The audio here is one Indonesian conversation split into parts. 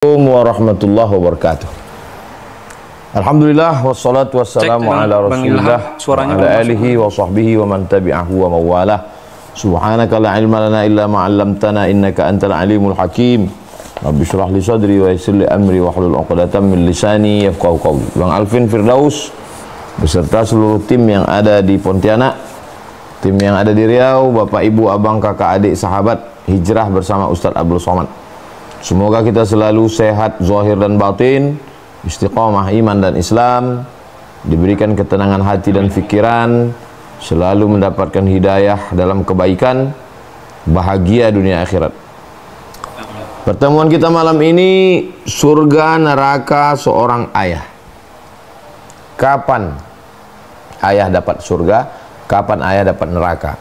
Assalamualaikum warahmatullahi wabarakatuh. Alhamdulillah wassalatu wassalamu ala Rasulillah wa ala alihi wa sahbihi wa man tabi'ahu wa mawalah. Subhanaka la ilma lana illa ma 'allamtana innaka antal alimul hakim. Rabbi shrah li sadri wa yassir li amri wa hlul 'uqdatam min lisani yafqahu qawli. Bang Alvin Firdaus beserta seluruh tim yang ada di Pontianak, tim yang ada di Riau, Bapak Ibu, Abang, Kakak, Adik, sahabat hijrah bersama Ustadz Abdul Somad. Semoga kita selalu sehat zahir dan batin, istiqamah iman dan Islam, diberikan ketenangan hati dan fikiran, selalu mendapatkan hidayah dalam kebaikan, bahagia dunia akhirat. Pertemuan kita malam ini, surga neraka seorang ayah. Kapan ayah dapat surga? Kapan ayah dapat neraka?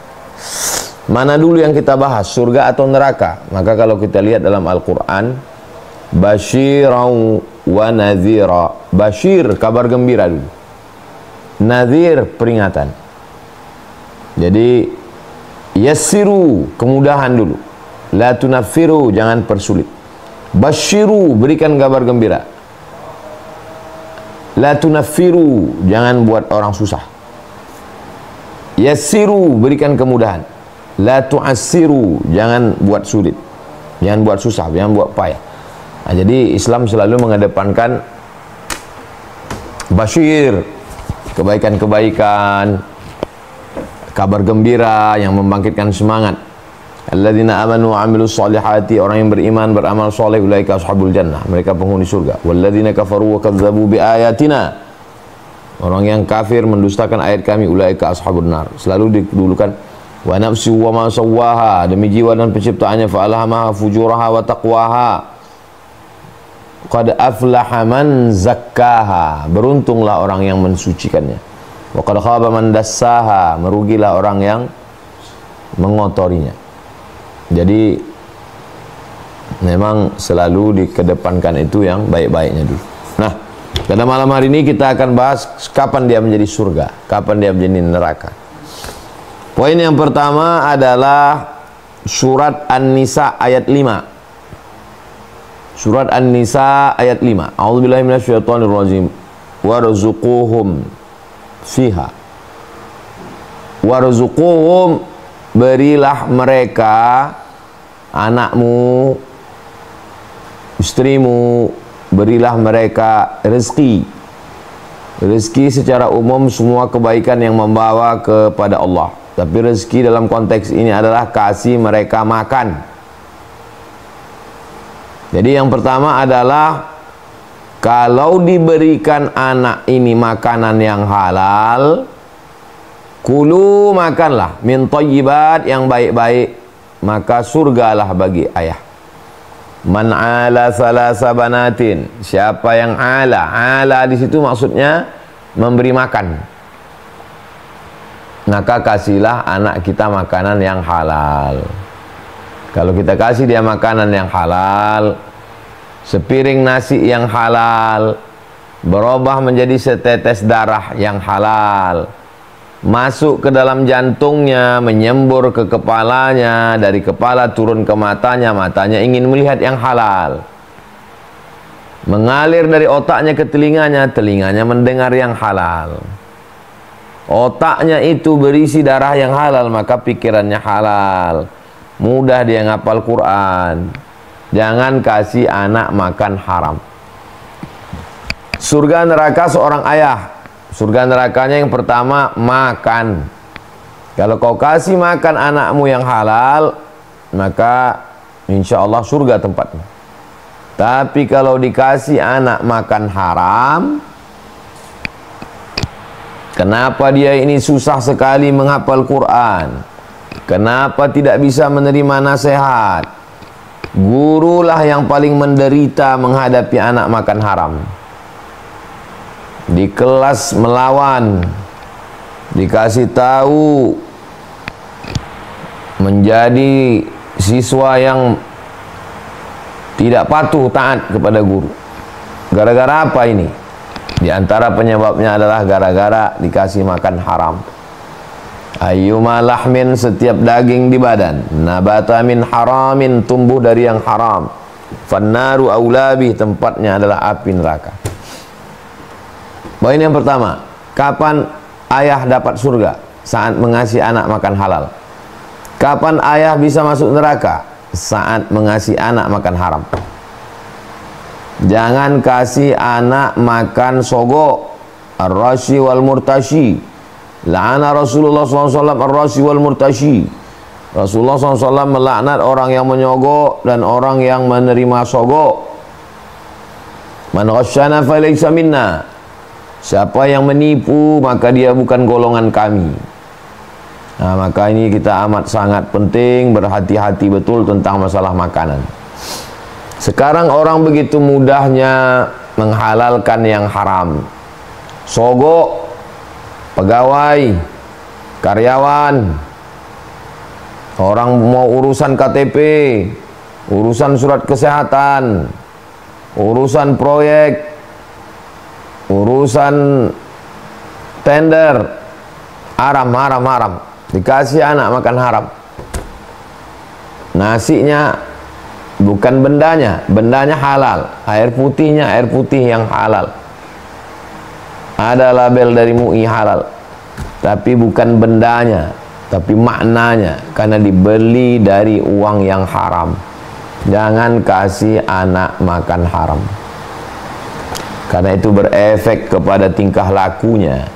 Mana dulu yang kita bahas, surga atau neraka? Maka kalau kita lihat dalam Al-Quran, Basyiran wa nadhira. Basyir, kabar gembira dulu. Nadhir, peringatan. Jadi yassiru, kemudahan dulu. La tunaffiru, jangan persulit. Basyiru, berikan kabar gembira. La tunaffiru, jangan buat orang susah. Yassiru, berikan kemudahan. La tu'assiru, jangan buat sulit, jangan buat susah, jangan buat payah. Nah, jadi Islam selalu mengedepankan basyir, kebaikan-kebaikan, kabar gembira yang membangkitkan semangat. Alladzina amanu wa 'amilus solihati, orang yang beriman beramal soleh, ulaika ashabul jannah, mereka penghuni surga. Walladzina kafaru wa kadzdzabu biayatina, orang yang kafir mendustakan ayat kami, ulaika ashabun nar. Selalu didulukan wa nafsi wa ma sawwaha, demi jiwa dan penciptaannya, fa alhamaha fujuraha wa taqwaha, qad aflaha man zakkaha, beruntunglah orang yang mensucikannya, wa qad khaba man dassaha, merugilah orang yang mengotorinya. Jadi memang selalu dikedepankan itu yang baik-baiknya dulu. Nah, pada malam hari ini kita akan bahas kapan dia menjadi surga, kapan dia menjadi neraka. Poin yang pertama adalah surat An-Nisa ayat 5. Surat An-Nisa ayat 5. A'udzubillahi minasyaitonirrajim. Warzuquhum fiha. Warzuquhum, berilah mereka, anakmu, istrimu, berilah mereka rezeki. Rezeki secara umum semua kebaikan yang membawa kepada Allah. Tapi rezeki dalam konteks ini adalah kasih mereka makan. Jadi yang pertama adalah kalau diberikan anak ini makanan yang halal, kulu, makanlah, min thayyibat, yang baik-baik, maka surgalah bagi ayah. Man ala salasa banatin, siapa yang ala di situ maksudnya memberi makan, maka kasihlah anak kita makanan yang halal. Kalau kita kasih dia makanan yang halal, sepiring nasi yang halal, berubah menjadi setetes darah yang halal, masuk ke dalam jantungnya, menyembur ke kepalanya, dari kepala turun ke matanya, matanya ingin melihat yang halal, mengalir dari otaknya ke telinganya, telinganya mendengar yang halal, otaknya itu berisi darah yang halal, maka pikirannya halal, mudah dia ngapal Quran. Jangan kasih anak makan haram. Surga neraka seorang ayah. Surga nerakanya yang pertama makan. Kalau kau kasih makan anakmu yang halal, maka insya Allah surga tempatnya. Tapi kalau dikasih anak makan haram, kenapa dia ini susah sekali menghafal Quran? Kenapa tidak bisa menerima nasihat? Gurulah yang paling menderita menghadapi anak makan haram. Di kelas melawan, dikasih tahu, menjadi siswa yang tidak patuh taat kepada guru. Gara-gara apa ini? Di antara penyebabnya adalah gara-gara dikasih makan haram. Ayyuma lahmin, setiap daging di badan, nabata min haramin, tumbuh dari yang haram, Fannaru aulabih, tempatnya adalah api neraka. Poin yang pertama, kapan ayah dapat surga? Saat mengasihi anak makan halal. Kapan ayah bisa masuk neraka? Saat mengasihi anak makan haram. Jangan kasih anak makan sogo, ar-rashi wal murtashi. La'ana Rasulullah SAW ar-rashi wal murtashi. Rasulullah SAW melaknat orang yang menyogok dan orang yang menerima sogok. Man ghasyana falaysa minna. Siapa yang menipu maka dia bukan golongan kami. Nah, maka ini kita amat sangat penting berhati-hati betul tentang masalah makanan. Sekarang orang begitu mudahnya menghalalkan yang haram. Sogok, pegawai, karyawan, orang mau urusan KTP, urusan surat kesehatan, urusan proyek, urusan tender, haram. Dikasih anak makan haram. Nasinya bukan bendanya, bendanya halal. Air putihnya air putih yang halal. Ada label dari MUI halal, tapi bukan bendanya, tapi maknanya, karena dibeli dari uang yang haram. Jangan kasih anak makan haram, karena itu berefek kepada tingkah lakunya.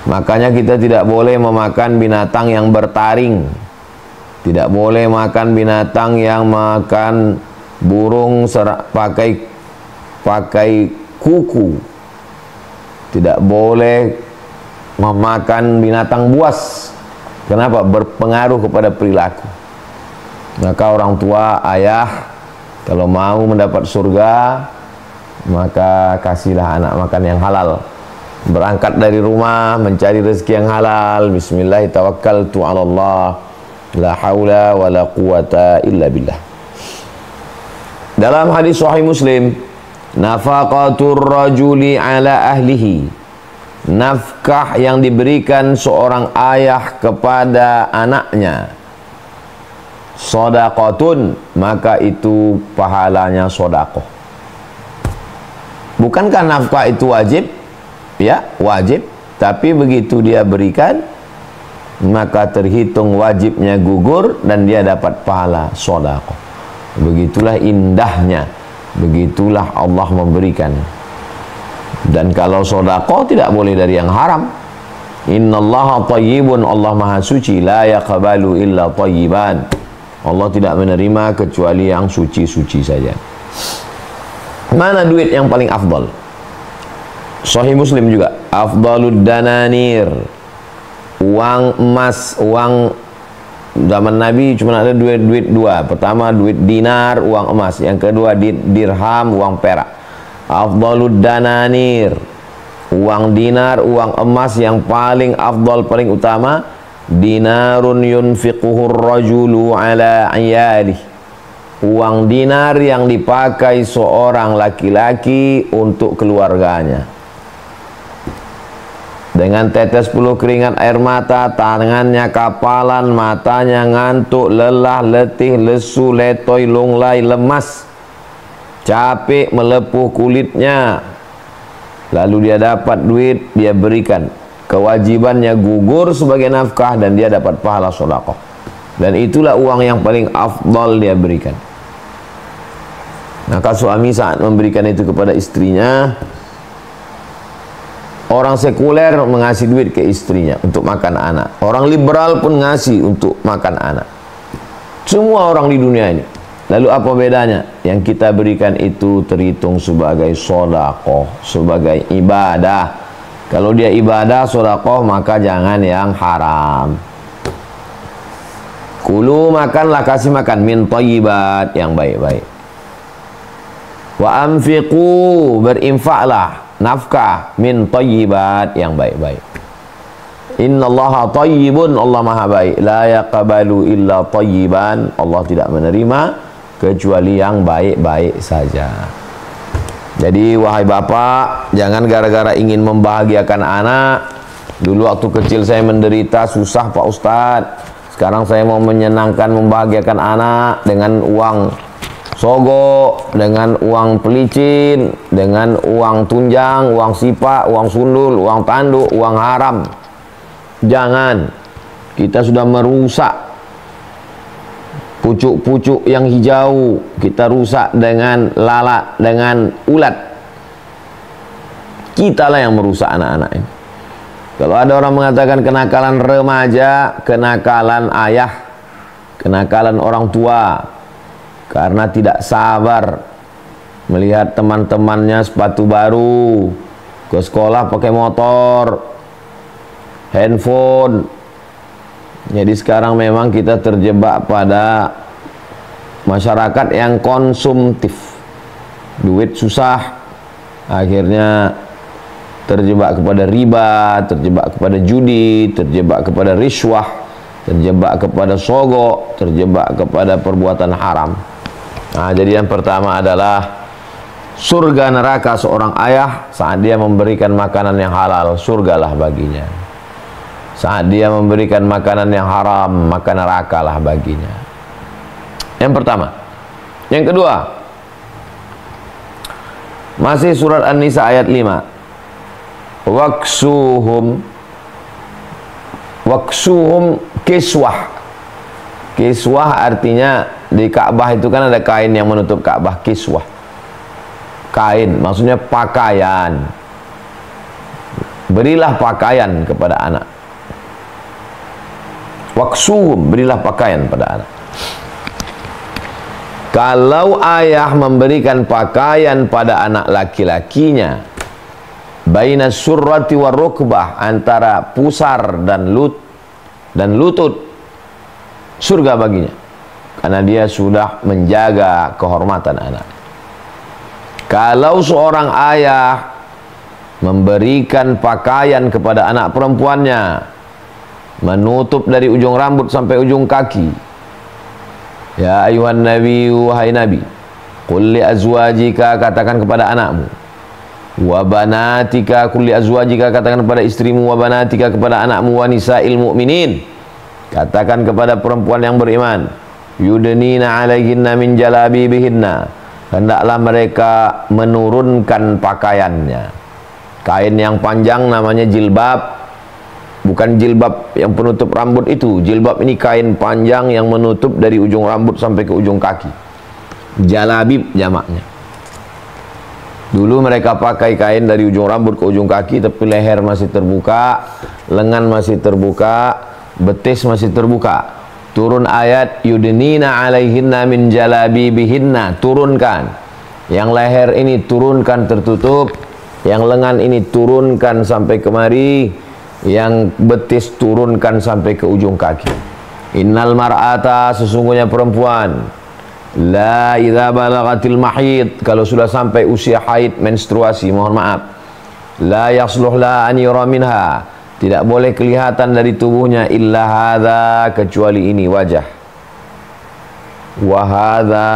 Makanya kita tidak boleh memakan binatang yang bertaring, tidak boleh makan binatang yang makan burung pakai kuku, tidak boleh memakan binatang buas. Kenapa? Berpengaruh kepada perilaku. Maka orang tua, ayah, kalau mau mendapat surga, maka kasihlah anak makan yang halal. Berangkat dari rumah mencari rezeki yang halal. Bismillah, tawakkaltu 'ala Allah, la haula wala quwata illa billah. Dalam hadis sahih Muslim, nafaqatur rajuli ala ahlihi, nafkah yang diberikan seorang ayah kepada anaknya, shadaqatun, maka itu pahalanya sedekah. Bukankah nafkah itu wajib? Ya, wajib. Tapi begitu dia berikan, maka terhitung wajibnya gugur dan dia dapat pahala sedekah. Begitulah indahnya, begitulah Allah memberikan. Dan kalau sedekah tidak boleh dari yang haram. Innallaha thayyibun, Allah maha suci, la yaqbalu illa thayyiban. Allah tidak menerima kecuali yang suci-suci saja. Mana duit yang paling afdal? Sahih Muslim juga, afdalud dananir, uang emas, uang zaman Nabi cuma ada duit dua. Pertama duit dinar, uang emas. Yang kedua dirham, uang perak. Afdalud dananir, uang dinar, uang emas yang paling afdal, paling utama, dinarun yunfiquhur rajulu ala iyalih, uang dinar yang dipakai seorang laki-laki untuk keluarganya. Dengan tetes puluh keringat air mata, tangannya kapalan, matanya ngantuk, lelah, letih, lesu, letoy, lunglai, lemas, capek, melepuh kulitnya. Lalu dia dapat duit, dia berikan. Kewajibannya gugur sebagai nafkah dan dia dapat pahala sedekah. Dan itulah uang yang paling afdal dia berikan. Maka suami saat memberikan itu kepada istrinya, orang sekuler mengasih duit ke istrinya untuk makan anak. Orang liberal pun ngasih untuk makan anak. Semua orang di dunia ini. Lalu apa bedanya? Yang kita berikan itu terhitung sebagai sedekah, sebagai ibadah. Kalau dia ibadah, sedekah, maka jangan yang haram. Kulu, makanlah, kasih makan, min thayyibat, yang baik-baik. Wa anfiqu, berinfaklah, nafkah, min thayyibat, yang baik-baik. Innallaha thayyibun, Allah maha baik. La yaqbalu illa thayyiban, Allah tidak menerima kecuali yang baik-baik saja. Jadi wahai bapak, jangan gara-gara ingin membahagiakan anak. Dulu waktu kecil saya menderita susah Pak Ustadz, sekarang saya mau menyenangkan, membahagiakan anak dengan uang sogo, dengan uang pelicin, dengan uang tunjang, uang sipak, uang sundul, uang tanduk, uang haram. Jangan. Kita sudah merusak pucuk-pucuk yang hijau, kita rusak dengan lalat, dengan ulat. Kitalah yang merusak anak-anak ini. Kalau ada orang mengatakan kenakalan remaja, kenakalan ayah, kenakalan orang tua, karena tidak sabar melihat teman-temannya sepatu baru, ke sekolah pakai motor, handphone. Jadi sekarang memang kita terjebak pada masyarakat yang konsumtif. Duit susah, akhirnya terjebak kepada riba, terjebak kepada judi, terjebak kepada riswah, terjebak kepada sogok, terjebak kepada perbuatan haram. Nah, jadi yang pertama adalah surga neraka seorang ayah saat dia memberikan makanan yang halal, surgalah baginya. Saat dia memberikan makanan yang haram, maka nerakalah baginya. Yang pertama. Yang kedua, masih surat An-Nisa ayat 5. Waksuhum kiswah. Kiswah artinya di Ka'bah itu kan ada kain yang menutup Ka'bah, kiswah. Kain, maksudnya pakaian. Berilah pakaian kepada anak. Waksuhum, berilah pakaian pada anak. Kalau ayah memberikan pakaian pada anak laki-lakinya, baina surrati wa rukbah, antara pusar dan lutut, surga baginya, karena dia sudah menjaga kehormatan anak. Kalau seorang ayah memberikan pakaian kepada anak perempuannya, menutup dari ujung rambut sampai ujung kaki, ya ayuhan nabi, wahai nabi, qul li azwajika, katakan kepada anakmu, wa banatika, kulli azwajika, katakan kepada istrimu, wa banatika, kepada anakmu, wa nisa'il mu'minin, katakan kepada perempuan yang beriman, yudnina alaihinna min jalabibihinna, hendaklah mereka menurunkan pakaiannya. Kain yang panjang namanya jilbab, bukan jilbab yang penutup rambut itu. Jilbab ini kain panjang yang menutup dari ujung rambut sampai ke ujung kaki. Jalabib jamaknya. Dulu mereka pakai kain dari ujung rambut ke ujung kaki, tapi leher masih terbuka, lengan masih terbuka, betis masih terbuka. Turun ayat yudnina alaihinna min jalabibihinna, turunkan. Yang leher ini turunkan tertutup, yang lengan ini turunkan sampai kemari, yang betis turunkan sampai ke ujung kaki. Innal mar'ata, sesungguhnya perempuan, la idza balagatil mahid, kalau sudah sampai usia haid, menstruasi, mohon maaf, la yasluh la an yura minha, tidak boleh kelihatan dari tubuhnya, illa hadza, kecuali ini wajah, wa hadza,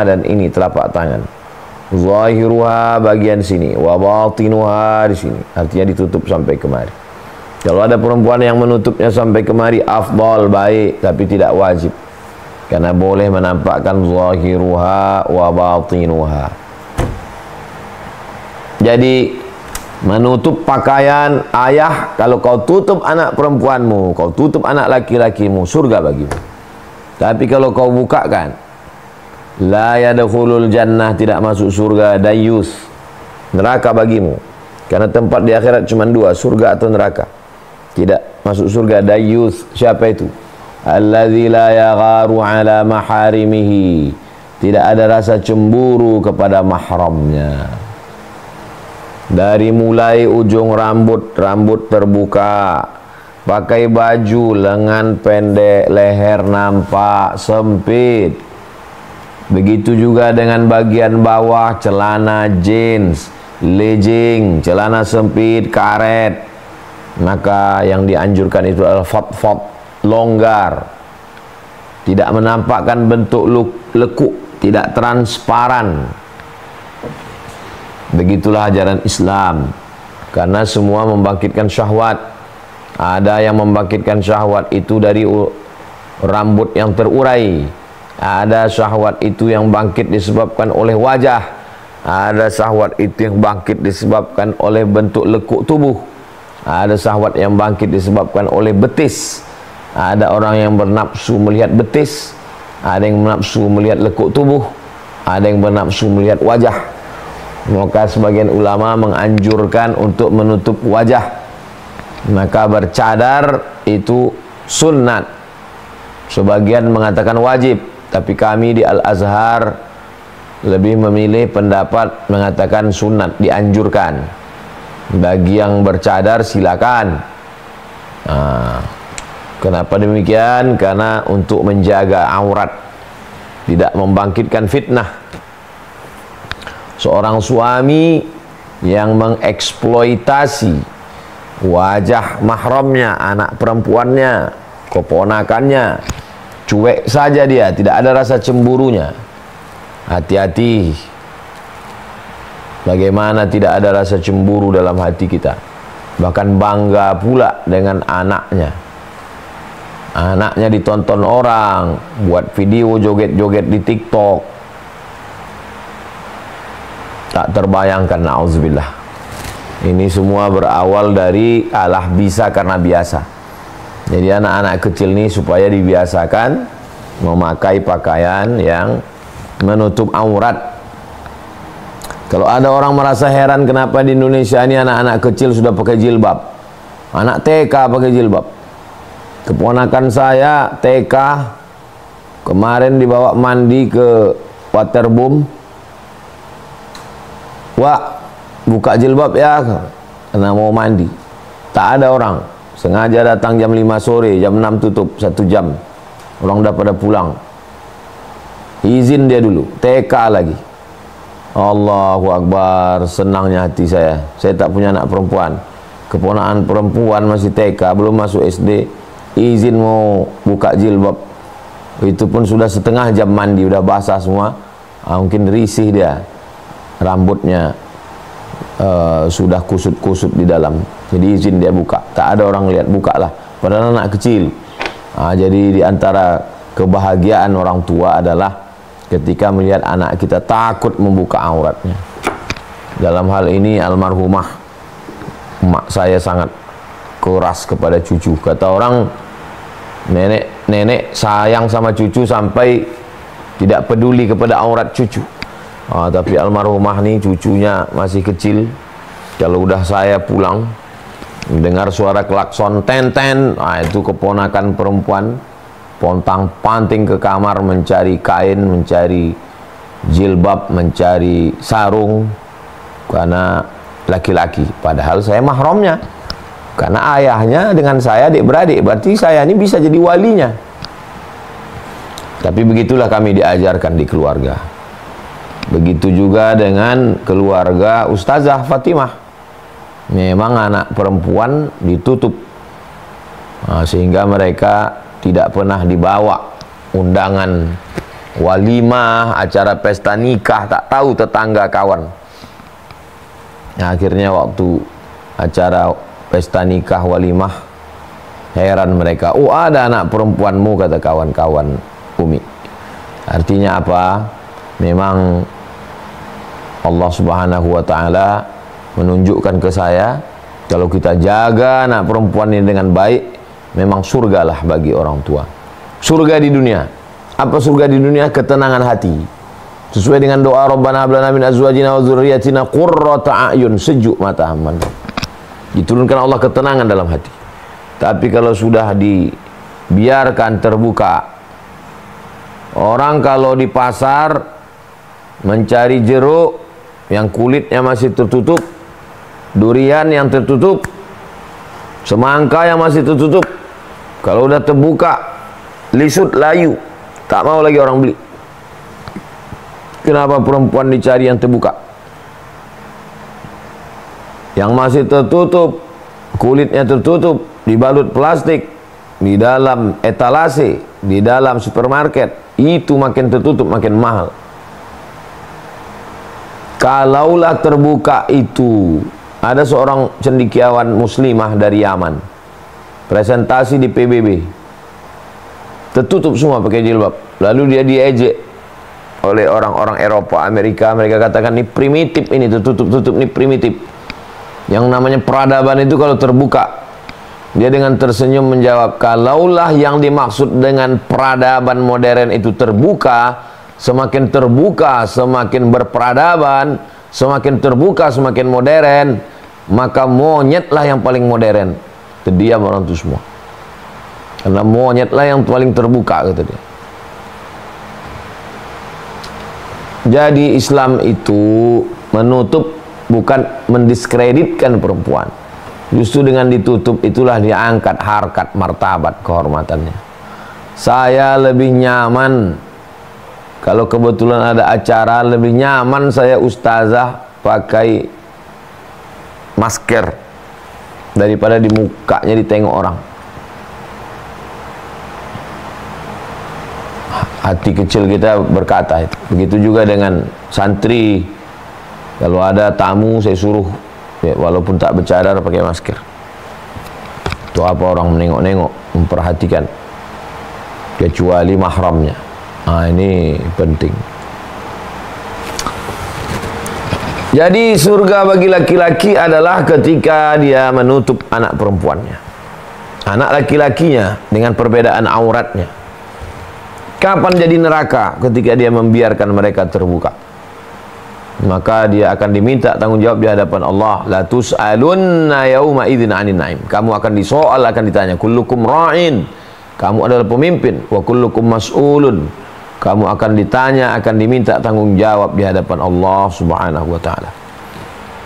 dan ini telapak tangan, zahiruha, bagian sini, wa batinuha, di sini, artinya ditutup sampai kemari. Kalau ada perempuan yang menutupnya sampai kemari, afdal, baik, tapi tidak wajib, karena boleh menampakkan zahiruha wa batinuha. Jadi menutup pakaian ayah, kalau kau tutup anak perempuanmu, kau tutup anak laki-lakimu, surga bagimu. Tapi kalau kau bukakan, la yadkhulul jannah, tidak masuk surga, dayus, neraka bagimu. Karena tempat di akhirat cuma dua, surga atau neraka. Tidak masuk surga dayus. Siapa itu? Alladzi la yagharu ala maharimihi, tidak ada rasa cemburu kepada mahramnya. Dari mulai ujung rambut terbuka, pakai baju lengan pendek, leher nampak sempit. Begitu juga dengan bagian bawah, celana jeans, legging, celana sempit, karet. Maka yang dianjurkan itu adalah fat-fat, longgar, tidak menampakkan bentuk lekuk, tidak transparan. Begitulah ajaran Islam, karena semua membangkitkan syahwat. Ada yang membangkitkan syahwat itu dari rambut yang terurai, Ada syahwat itu yang bangkit disebabkan oleh wajah. Ada syahwat itu yang bangkit disebabkan oleh bentuk lekuk tubuh. Ada syahwat yang bangkit disebabkan oleh betis. Ada orang yang bernafsu melihat betis. Ada yang bernafsu melihat lekuk tubuh. Ada yang bernafsu melihat wajah. Maka sebagian ulama menganjurkan untuk menutup wajah. Maka bercadar itu sunnat. Sebagian mengatakan wajib. Tapi kami di Al-Azhar lebih memilih pendapat mengatakan sunat, dianjurkan. Bagi yang bercadar silakan. Kenapa demikian? Karena untuk menjaga aurat, tidak membangkitkan fitnah. Seorang suami yang mengeksploitasi wajah mahramnya, anak perempuannya, keponakannya, cuek saja dia, tidak ada rasa cemburunya. Hati-hati. Bagaimana tidak ada rasa cemburu dalam hati kita? Bahkan bangga pula dengan anaknya. Anaknya ditonton orang, buat video joget-joget di TikTok. Tak terbayangkan, na'udzubillah. Ini semua berawal dari Allah bisa karena biasa. Jadi anak-anak kecil ini supaya dibiasakan memakai pakaian yang menutup aurat. Kalau ada orang merasa heran kenapa di Indonesia ini anak-anak kecil sudah pakai jilbab. Anak TK pakai jilbab. Keponakan saya TK kemarin dibawa mandi ke waterboom. Wah, buka jilbab ya, karena mau mandi. Tak ada orang. Sengaja datang jam 5 sore, jam 6 tutup, 1 jam. Orang dah pada pulang. Izin dia dulu, TK lagi. Allahu Akbar, senangnya hati saya. Saya tak punya anak perempuan. Keponakan perempuan masih TK, belum masuk SD. Izin mau buka jilbab. Itu pun sudah setengah jam mandi, udah basah semua. Mungkin risih dia. Rambutnya sudah kusut-kusut di dalam. Jadi izin dia buka. Tak ada orang lihat, bukalah. Padahal anak kecil. Jadi di antara kebahagiaan orang tua adalah ketika melihat anak kita takut membuka auratnya. Dalam hal ini almarhumah emak saya sangat keras kepada cucu. Kata orang, nenek sayang sama cucu sampai tidak peduli kepada aurat cucu. Tapi almarhumah nih cucunya masih kecil. Kalau udah saya pulang dengar suara klakson ten-ten, itu keponakan perempuan pontang-panting ke kamar mencari kain, mencari jilbab, mencari sarung, karena laki-laki. Padahal saya mahramnya, karena ayahnya dengan saya adik-beradik, berarti saya ini bisa jadi walinya. Tapi begitulah kami diajarkan di keluarga. Begitu juga dengan keluarga Ustazah Fatimah. Memang anak perempuan ditutup, sehingga mereka tidak pernah dibawa undangan walimah, acara pesta nikah, tak tahu tetangga kawan. Akhirnya waktu acara pesta nikah walimah, heran mereka. Oh, ada anak perempuanmu, kata kawan-kawan Umi. Artinya apa? Memang Allah Subhanahu wa ta'ala menunjukkan ke saya, kalau kita jaga anak perempuan ini dengan baik, memang surgalah bagi orang tua. Surga di dunia. Apa surga di dunia? Ketenangan hati. Sesuai dengan doa Rabbana hab lana min azwajina wa dzurriyyatina qurrata a'yun, sejuk mata hamba. Diturunkan Allah ketenangan dalam hati. Tapi kalau sudah dibiarkan terbuka, orang kalau di pasar mencari jeruk yang kulitnya masih tertutup, durian yang tertutup, semangka yang masih tertutup, kalau udah terbuka, lisut layu, tak mau lagi orang beli. Kenapa perempuan dicari yang terbuka? Yang masih tertutup, kulitnya tertutup, dibalut plastik, di dalam etalase, di dalam supermarket, itu makin tertutup, makin mahal. Kalaulah terbuka itu, ada seorang cendekiawan muslimah dari Yaman, presentasi di PBB. tertutup semua pakai jilbab. Lalu dia diejek oleh orang-orang Eropa, Amerika. Mereka katakan ini primitif, ini tertutup-tutup, ini primitif. Yang namanya peradaban itu kalau terbuka. Dia dengan tersenyum menjawab, kalaulah yang dimaksud dengan peradaban modern itu terbuka, semakin berperadaban, semakin terbuka, semakin modern, maka monyetlah yang paling modern. Terdiam orang itu semua. Karena monyetlah yang paling terbuka, kata dia. Jadi Islam itu menutup, bukan mendiskreditkan perempuan. Justru dengan ditutup itulah diangkat harkat, martabat, kehormatannya. Saya lebih nyaman kalau kebetulan ada acara, lebih nyaman saya ustazah pakai masker daripada di mukanya ditengok orang. Hati kecil kita berkata itu. Begitu juga dengan santri. Kalau ada tamu saya suruh, ya, walaupun tak bercadar pakai masker. Itu apa orang menengok-nengok, memperhatikan, kecuali mahramnya. Ini penting. Jadi surga bagi laki-laki adalah ketika dia menutup anak perempuannya, anak laki-lakinya, dengan perbedaan auratnya. Kapan jadi neraka? Ketika dia membiarkan mereka terbuka. Maka dia akan diminta tanggung jawab di hadapan Allah. La tus'alunna yauma idzin 'anil na'im. Kamu akan disoal, akan ditanya. Kullukum ra'in. Kamu adalah pemimpin. Wa kullukum mas'ulun. Kamu akan ditanya, akan diminta tanggung jawab di hadapan Allah Subhanahu wa taala.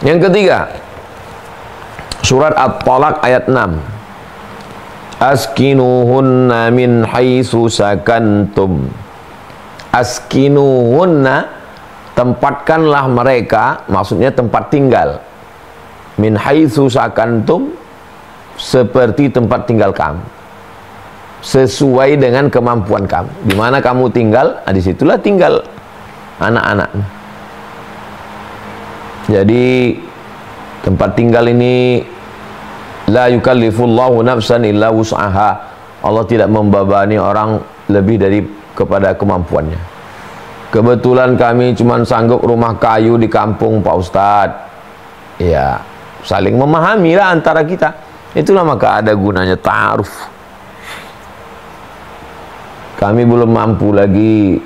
Yang ketiga, surat At-Talaq ayat 6. Askinuhunna min haitsu sakantum. Askinuhunna, tempatkanlah mereka, maksudnya tempat tinggal. Min haitsu sakantum, seperti tempat tinggal kamu, sesuai dengan kemampuan kamu. Di mana kamu tinggal, disitulah tinggal anak-anak. Jadi tempat tinggal ini, la yukallifullahu nafsan illa wus'aha. Allah tidak membebani orang lebih dari kepada kemampuannya. Kebetulan kami cuma sanggup rumah kayu di kampung, Pak Ustadz. Ya, saling memahami lah antara kita. Itulah maka ada gunanya ta'aruf. Kami belum mampu lagi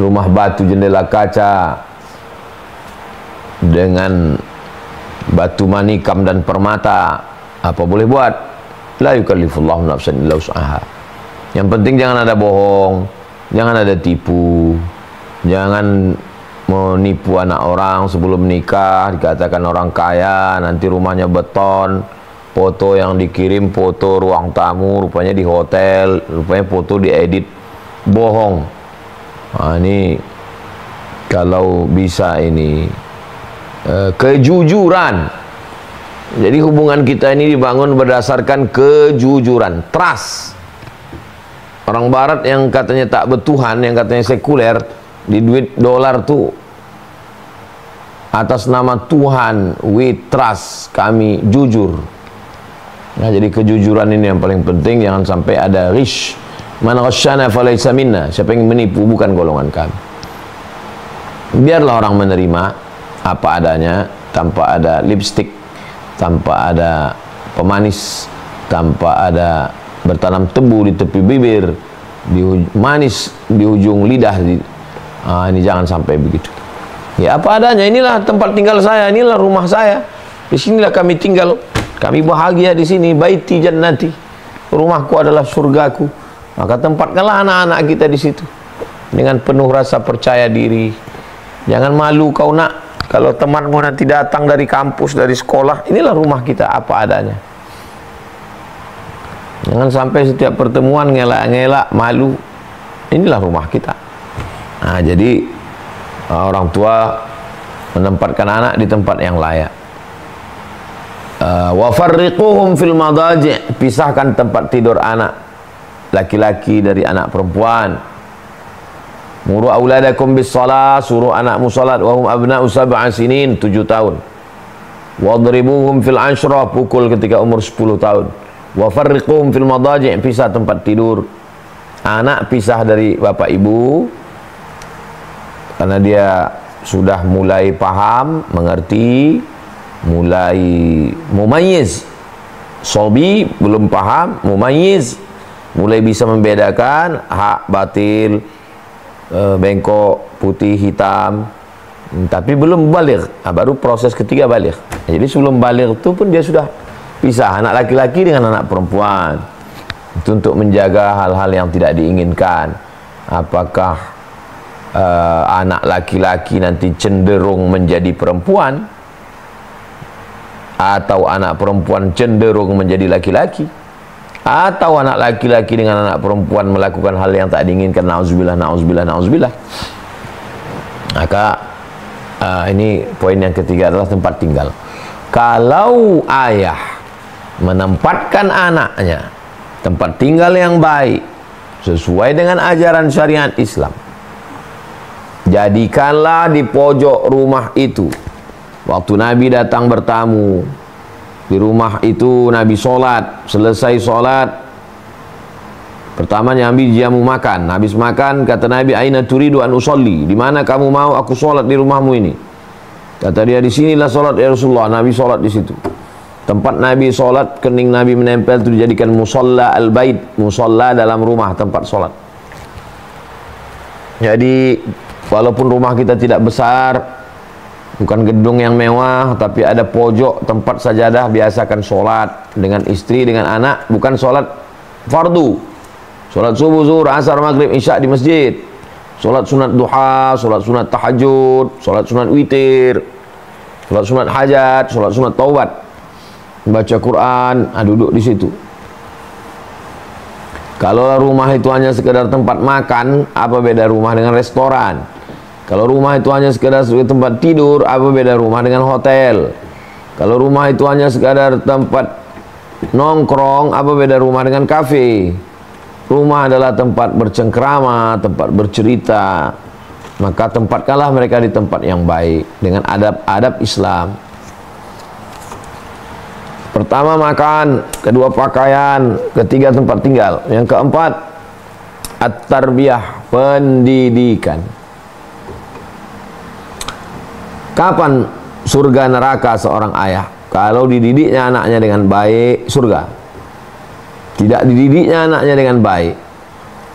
rumah batu jendela kaca dengan batu manikam dan permata. Apa boleh buat? La yukallifullahu nafsan illa wus'aha. Yang penting jangan ada bohong, jangan ada tipu, jangan menipu anak orang sebelum nikah, dikatakan orang kaya, nanti rumahnya beton, foto yang dikirim foto ruang tamu, rupanya di hotel, rupanya foto diedit, bohong. Ini kalau bisa ini kejujuran. Jadi hubungan kita ini dibangun berdasarkan kejujuran, trust. Orang barat yang katanya tak bertuhan, yang katanya sekuler, di duit dolar tuh atas nama Tuhan, we trust, kami jujur. Nah, jadi kejujuran ini yang paling penting, jangan sampai ada ghish. Man ghasyana falaysa minna. Siapa yang menipu bukan golongan kami. Biarlah orang menerima apa adanya, tanpa ada lipstick, tanpa ada pemanis, tanpa ada bertanam tebu di tepi bibir, manis di ujung lidah. Ini jangan sampai begitu. Ya, apa adanya. Inilah tempat tinggal saya, inilah rumah saya, di sinilah kami tinggal, kami bahagia di sini. Baiti jannati, rumahku adalah surgaku. Maka tempatkanlah anak-anak kita di situ dengan penuh rasa percaya diri. Jangan malu kau nak, kalau temanmu nanti datang dari kampus, dari sekolah, inilah rumah kita apa adanya. Jangan sampai setiap pertemuan ngelak-ngelak, malu. Inilah rumah kita. Nah, jadi orang tua menempatkan anak di tempat yang layak. Wa farriquhum fil madaji', pisahkan tempat tidur anak laki-laki dari anak perempuan. Muru auladakum bis shalah, suruh anakmu salat, wa hum abna'u sab'a sinin, 7 tahun. Wadribuhum fil 'ashrah, pukul ketika umur 10 tahun. Wa farriqum fil madaji', pisah tempat tidur. Anak pisah dari bapak ibu karena dia sudah mulai paham, mengerti, mulai mumayyiz. Sobi belum paham, mumayyiz, mulai bisa membedakan hak batil, bengkok, putih, hitam, tapi belum baligh. Baru proses ketiga baligh. Jadi sebelum baligh itu pun dia sudah pisah anak laki-laki dengan anak perempuan. Itu untuk menjaga hal-hal yang tidak diinginkan. Apakah anak laki-laki nanti cenderung menjadi perempuan, atau anak perempuan cenderung menjadi laki-laki, atau anak laki-laki dengan anak perempuan melakukan hal yang tak diinginkan. Nauzubillah, nauzubillah, nauzubillah. Maka ini poin yang ketiga adalah tempat tinggal. Kalau ayah menempatkan anaknya tempat tinggal yang baik sesuai dengan ajaran syariat Islam, jadikanlah di pojok rumah itu. Waktu Nabi datang bertamu di rumah itu, Nabi sholat. Selesai sholat, pertama Nabi jamu makan. Habis makan kata Nabi, aina turidu an usolli, di mana kamu mau aku sholat di rumahmu ini? Kata dia, di sinilah sholat ya Rasulullah. Nabi sholat di situ. Tempat Nabi sholat, kening Nabi menempel itu dijadikan musalla al-bait, musalla dalam rumah, tempat sholat. Jadi walaupun rumah kita tidak besar, bukan gedung yang mewah, tapi ada pojok tempat sajadah, biasakan sholat dengan istri, dengan anak. Bukan sholat fardu, sholat subuh, zuhur, asar, maghrib, isya di masjid. Sholat sunat duha, sholat sunat tahajud, sholat sunat witir, sholat sunat hajat, sholat sunat taubat, baca Quran, duduk di situ. Kalau rumah itu hanya sekedar tempat makan, apa beda rumah dengan restoran? Kalau rumah itu hanya sekedar tempat tidur, apa beda rumah dengan hotel? Kalau rumah itu hanya sekadar tempat nongkrong, apa beda rumah dengan kafe? Rumah adalah tempat bercengkrama, tempat bercerita. Maka tempatkanlah mereka di tempat yang baik dengan adab-adab Islam. Pertama makan, kedua pakaian, ketiga tempat tinggal, yang keempat at-tarbiyah, pendidikan. Kapan surga neraka seorang ayah? Kalau dididiknya anaknya dengan baik, surga. Tidak dididiknya anaknya dengan baik,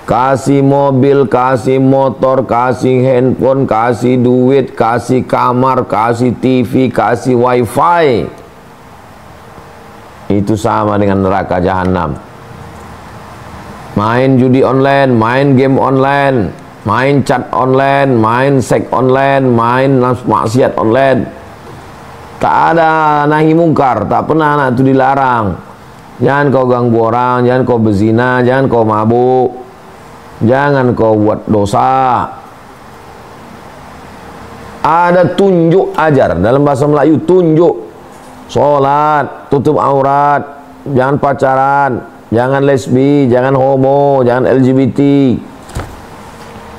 kasih mobil, kasih motor, kasih handphone, kasih duit, kasih kamar, kasih TV, kasih wifi, itu sama dengan neraka jahanam. Main judi online, main game online, main chat online, main seks online, main maksiat online. Tak ada nahi mungkar, tak pernah anak itu dilarang. Jangan kau ganggu orang, jangan kau berzina, jangan kau mabuk, jangan kau buat dosa. Ada tunjuk ajar dalam bahasa Melayu, tunjuk. Sholat, tutup aurat, jangan pacaran, jangan lesbi, jangan homo, jangan LGBT.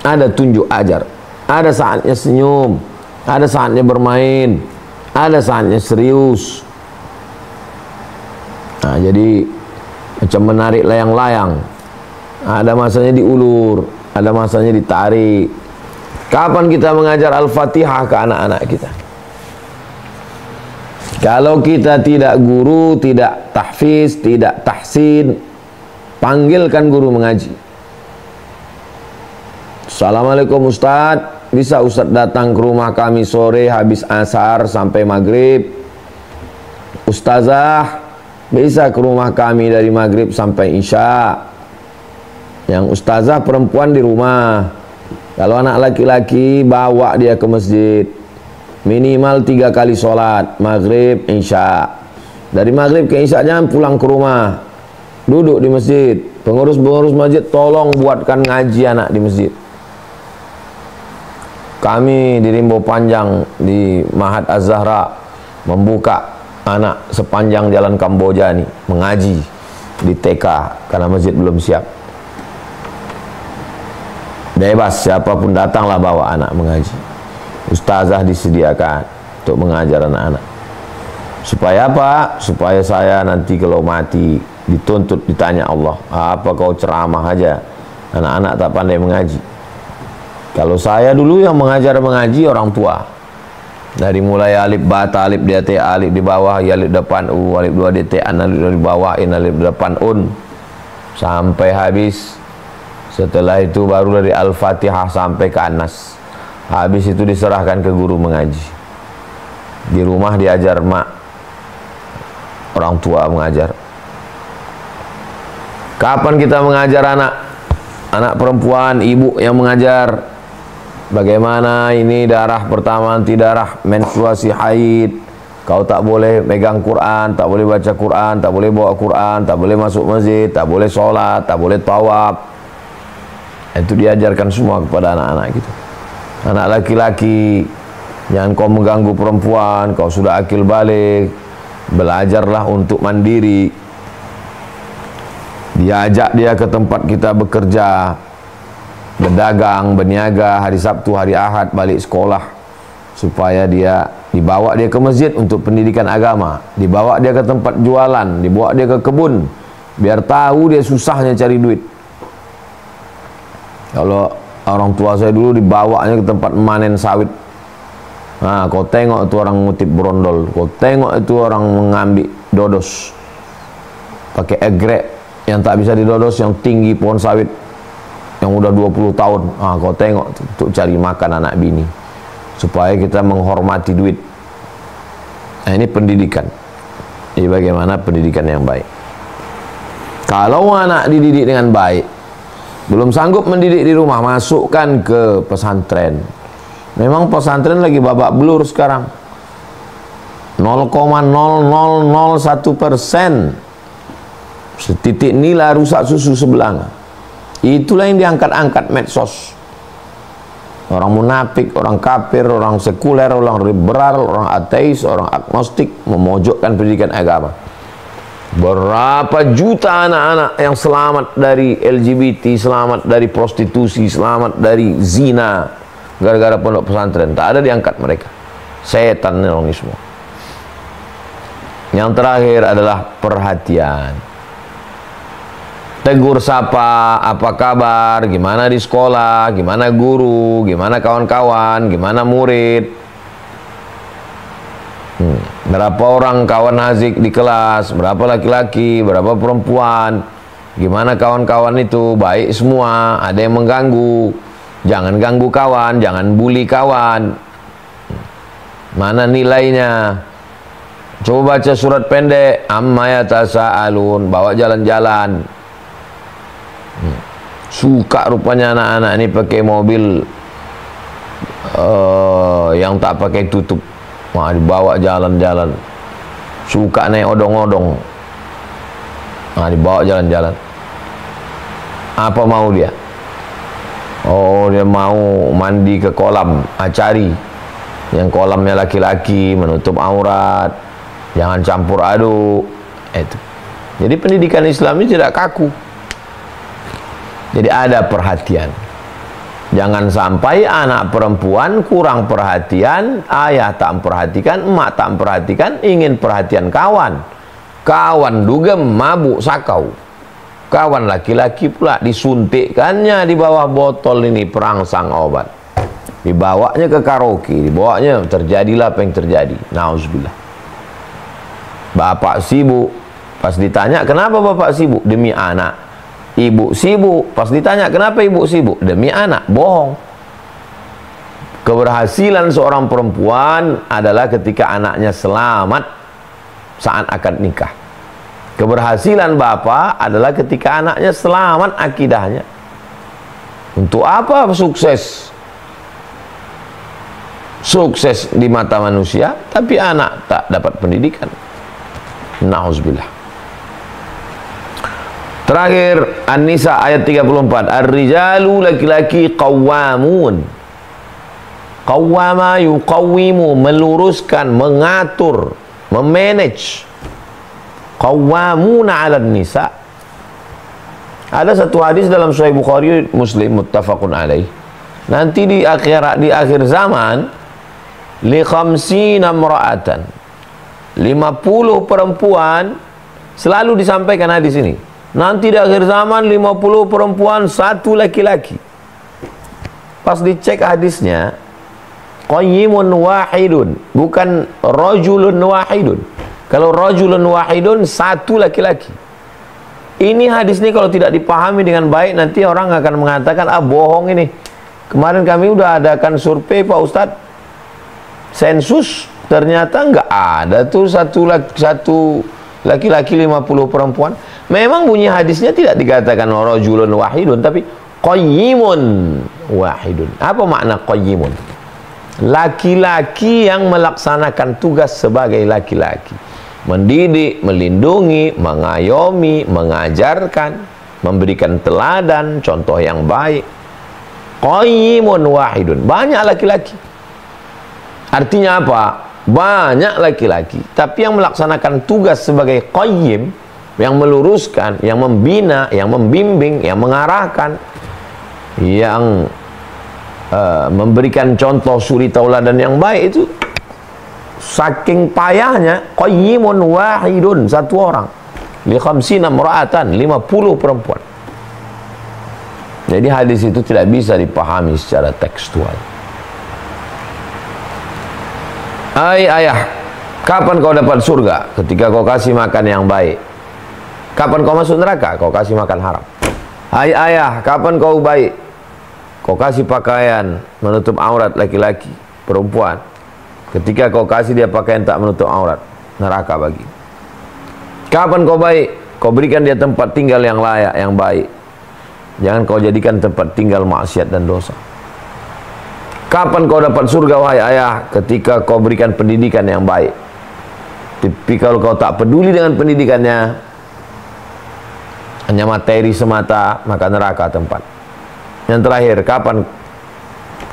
Ada tunjuk ajar. Ada saatnya senyum, ada saatnya bermain, ada saatnya serius. Nah, jadi macam menarik layang-layang. Ada masanya diulur, ada masanya ditarik. Kapan kita mengajar Al-Fatihah ke anak-anak kita? Kalau kita tidak guru, tidak tahfiz, tidak tahsin, panggilkan guru mengaji. Assalamualaikum Ustadz, bisa Ustadz datang ke rumah kami sore habis asar sampai maghrib? Ustazah, bisa ke rumah kami dari maghrib sampai isya. Yang ustazah perempuan di rumah. Kalau anak laki-laki, bawa dia ke masjid. Minimal 3 kali sholat, maghrib, isya. Dari maghrib ke isya jangan pulang ke rumah, duduk di masjid. Pengurus-pengurus masjid tolong buatkan ngaji anak di masjid. Kami di Rimbo Panjang di Mahat Az-Zahra membuka anak sepanjang jalan Kamboja nih mengaji di TK karena masjid belum siap. Bebas siapapun datanglah bawa anak mengaji. Ustazah disediakan untuk mengajar anak-anak. Supaya apa? Supaya saya nanti kalau mati dituntut, ditanya Allah, apa kau ceramah aja, anak-anak tak pandai mengaji. Kalau saya dulu yang mengajar mengaji orang tua, dari mulai alif bata, alif dia te, alif di bawah, alif depan u, alif dua di te, alif di bawah, alif depan un, sampai habis. Setelah itu baru dari Al-Fatihah sampai ke Anas. Habis itu diserahkan ke guru mengaji. Di rumah diajar mak, orang tua mengajar. Kapan kita mengajar anak? Anak perempuan, ibu yang mengajar. Bagaimana ini darah pertama, anti darah, menstruasi, haid. Kau tak boleh megang Quran, tak boleh baca Quran, tak boleh bawa Quran, tak boleh masuk masjid, tak boleh sholat, tak boleh tawaf. Itu diajarkan semua kepada anak-anak gitu. Anak laki-laki, jangan kau mengganggu perempuan, kau sudah akil balik, belajarlah untuk mandiri. Diajak dia ke tempat kita bekerja, berdagang, berniaga, hari Sabtu, hari Ahad balik sekolah, supaya dia dibawa dia ke masjid untuk pendidikan agama, dibawa dia ke tempat jualan, dibawa dia ke kebun, biar tahu dia susahnya cari duit. Kalau orang tua saya dulu dibawanya ke tempat memanen sawit. Nah, kau tengok itu orang ngutip brondol, kau tengok itu orang mengambil dodos pakai egrek yang tak bisa didodos, yang tinggi pohon sawit yang udah 20 tahun. Ah, kau tengok untuk cari makan anak bini, supaya kita menghormati duit. Nah, ini pendidikan. Ini bagaimana pendidikan yang baik. Kalau anak dididik dengan baik, belum sanggup mendidik di rumah, masukkan ke pesantren. Memang pesantren lagi babak belur sekarang. 0,0001%. Setitik nila rusak susu sebelang. Itulah yang diangkat-angkat medsos. Orang munafik, orang kafir, orang sekuler, orang liberal, orang ateis, orang agnostik memojokkan pendidikan agama. Berapa juta anak-anak yang selamat dari LGBT, selamat dari prostitusi, selamat dari zina, gara-gara pondok pesantren. Tak ada diangkat mereka. Setan ini semua. Yang terakhir adalah perhatian. Tegur sapa, apa kabar, gimana di sekolah, gimana guru, gimana kawan-kawan, gimana murid. Berapa orang kawan Hazik di kelas, berapa laki-laki, berapa perempuan, gimana kawan-kawan itu, baik semua, ada yang mengganggu, jangan ganggu kawan, jangan bully kawan. Mana nilainya? Coba baca surat pendek, amma yatasaalun, bawa jalan-jalan. Suka rupanya anak-anak ini pakai mobil yang tak pakai tutup. Wah, dibawa jalan-jalan. Suka naik odong-odong. Nah, dibawa jalan-jalan. Apa mau dia? Oh, dia mau mandi ke kolam. Cari yang kolamnya laki-laki, menutup aurat, jangan campur aduk. Itu. Jadi pendidikan Islam ini tidak kaku. Jadi ada perhatian. Jangan sampai anak perempuan kurang perhatian, ayah tak memperhatikan, emak tak memperhatikan, ingin perhatian kawan. Kawan dugem, mabuk, sakau. Kawan laki-laki pula disuntikkannya di bawah botol ini perangsang obat. Dibawanya ke karaoke, dibawanya, terjadilah apa yang terjadi. Nauzubillah. Bapak sibuk, pas ditanya kenapa bapak sibuk? Demi anak. Ibu sibuk, pas ditanya kenapa ibu sibuk? Demi anak. Bohong. Keberhasilan seorang perempuan adalah ketika anaknya selamat saat akad nikah. Keberhasilan bapak adalah ketika anaknya selamat akidahnya. Untuk apa sukses? Sukses di mata manusia, tapi anak tak dapat pendidikan. Nauzubillah. Terakhir, An-Nisa ayat 34. Ar-rijalu, laki-laki, qawwamun. Qawwama yuqawwimu, meluruskan, mengatur, memanage. Qawwamuna 'alan nisa. Ada satu hadis dalam Sahih Bukhari Muslim muttafaqun alaih. Nanti di akhir zaman li khamsina imra'atan. 50 perempuan, selalu disampaikan hadis ini. Nanti di akhir zaman 50 perempuan, 1 laki-laki. Pas dicek hadisnya, qayyimun wahidun, bukan rajulun wahidun. Kalau rajulun wahidun, 1 laki-laki. Ini hadis ini kalau tidak dipahami dengan baik, nanti orang akan mengatakan, ah bohong ini. Kemarin kami udah adakan survei Pak Ustadz, sensus, ternyata nggak ada tuh satu laki-laki 50 perempuan. Memang bunyi hadisnya tidak dikatakan rajulun wahidun, tapi qayyimun wahidun. Apa makna qayyimun? Laki-laki yang melaksanakan tugas sebagai laki-laki, mendidik, melindungi, mengayomi, mengajarkan, memberikan teladan, contoh yang baik. Qayyimun wahidun, banyak laki-laki. Artinya apa? Banyak laki-laki, tapi yang melaksanakan tugas sebagai qayyim, yang meluruskan, yang membina, yang membimbing, yang mengarahkan, yang memberikan contoh suri tauladan yang baik, itu saking payahnya, qayyimun wahidun, 1 orang li khamsina imra'atan, 50 perempuan. Jadi hadis itu tidak bisa dipahami secara tekstual. Hai ayah, kapan kau dapat surga? Ketika kau kasih makan yang baik. Kapan kau masuk neraka? Kau kasih makan haram. Hai ayah, kapan kau baik? Kau kasih pakaian menutup aurat laki-laki, perempuan. Ketika kau kasih dia pakaian tak menutup aurat, neraka bagi. Kapan kau baik? Kau berikan dia tempat tinggal yang layak, yang baik. Jangan kau jadikan tempat tinggal maksiat dan dosa. Kapan kau dapat surga wahai ayah? Ketika kau berikan pendidikan yang baik. Tapi kalau kau tak peduli dengan pendidikannya, hanya materi semata, maka neraka tempat. Yang terakhir, kapan?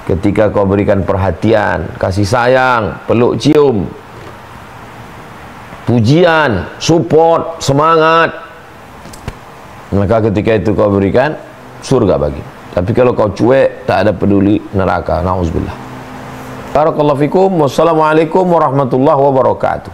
Ketika kau berikan perhatian, kasih sayang, peluk cium, pujian, support, semangat, maka ketika itu kau berikan surga bagi. Tapi kalau kau cuek, tak ada peduli, neraka. Nauzubillah. Barakallahu fikum. Wassalamualaikum warahmatullahi wabarakatuh.